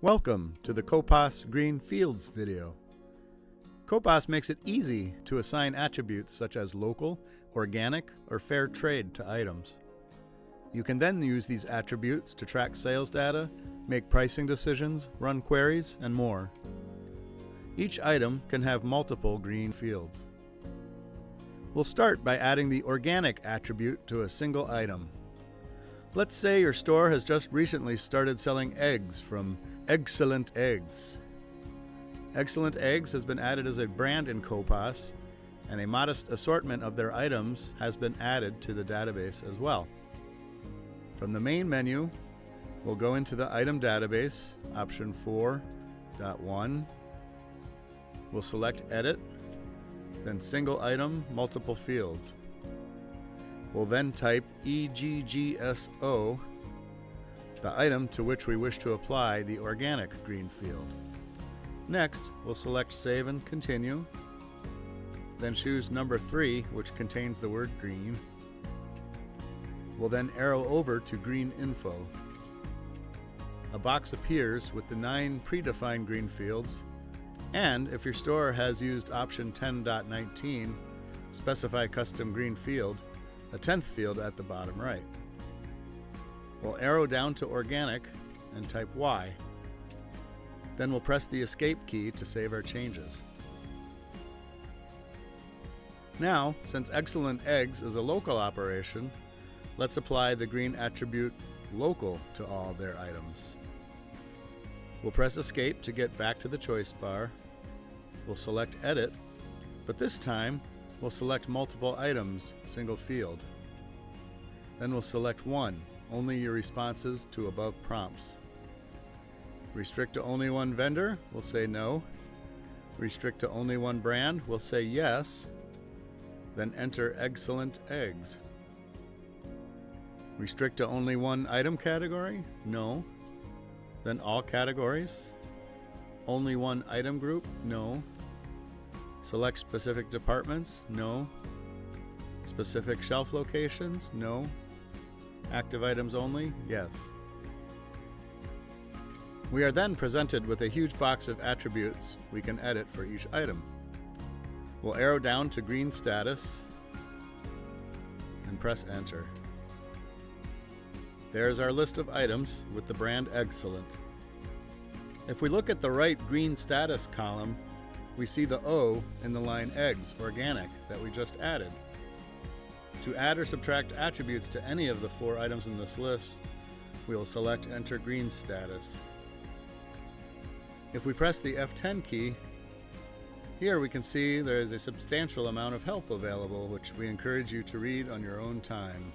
Welcome to the CoPOS Green Fields video. CoPOS makes it easy to assign attributes such as local, organic, or fair trade to items. You can then use these attributes to track sales data, make pricing decisions, run queries, and more. Each item can have multiple green fields. We'll start by adding the organic attribute to a single item. Let's say your store has just recently started selling eggs from Excellent Eggs. Excellent Eggs has been added as a brand in CoPOS, and a modest assortment of their items has been added to the database as well. From the main menu, we'll go into the item database, option 4.1. We'll select Edit, then Single Item, Multiple Fields. We'll then type EGGSO, the item to which we wish to apply the organic green field. Next, we'll select Save and Continue, then choose number 3, which contains the word green. We'll then arrow over to Green Info. A box appears with the 9 predefined green fields, and if your store has used option 10.19, Specify Custom Green Field, a 10th field at the bottom right. We'll arrow down to Organic and type Y. Then we'll press the Escape key to save our changes. Now, since Excellent Eggs is a local operation, let's apply the green attribute Local to all their items. We'll press Escape to get back to the choice bar. We'll select Edit, but this time we'll select Multiple Items, single field. Then we'll select 1, only your responses to above prompts. Restrict to only one vendor, we'll say no. Restrict to only one brand, we'll say yes. Then enter Excellent Eggs. Restrict to only one item category, no. Then all categories. Only one item group, no. Select specific departments, no. Specific shelf locations, no. Active items only, yes. We are then presented with a huge box of attributes we can edit for each item. We'll arrow down to Green Status and press Enter. There's our list of items with the brand Excellent. If we look at the right Green Status column, we see the O in the line Eggs, Organic, that we just added. To add or subtract attributes to any of the 4 items in this list, we will select Enter Green Status. If we press the F10 key, here we can see there is a substantial amount of help available, which we encourage you to read on your own time.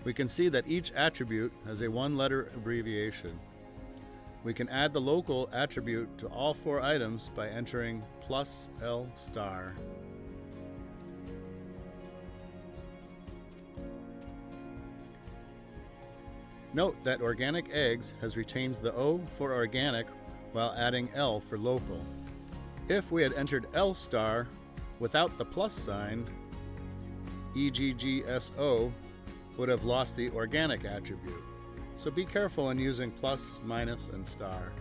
We can see that each attribute has a 1-letter abbreviation. We can add the local attribute to all 4 items by entering +L*. Note that Organic Eggs has retained the O for organic while adding L for local. If we had entered L* without the plus sign, EGGSO would have lost the organic attribute. So be careful in using plus, minus, and star.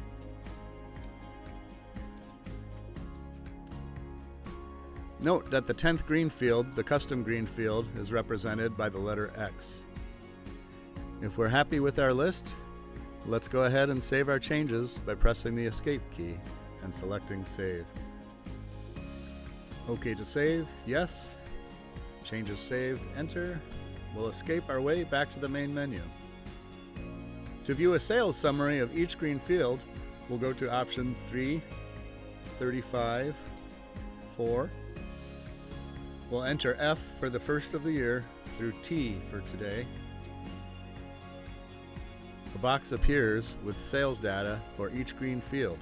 Note that the 10th green field, the custom green field, is represented by the letter X. If we're happy with our list, let's go ahead and save our changes by pressing the Escape key and selecting Save. OK to save, yes. Changes saved, Enter. We'll escape our way back to the main menu. To view a sales summary of each green field, we'll go to option 3, 35, 4. We'll enter F for the first of the year through T for today. A box appears with sales data for each green field.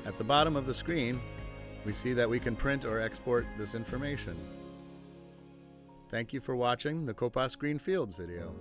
At the bottom of the screen, we see that we can print or export this information. Thank you for watching the CoPOS Green Fields video.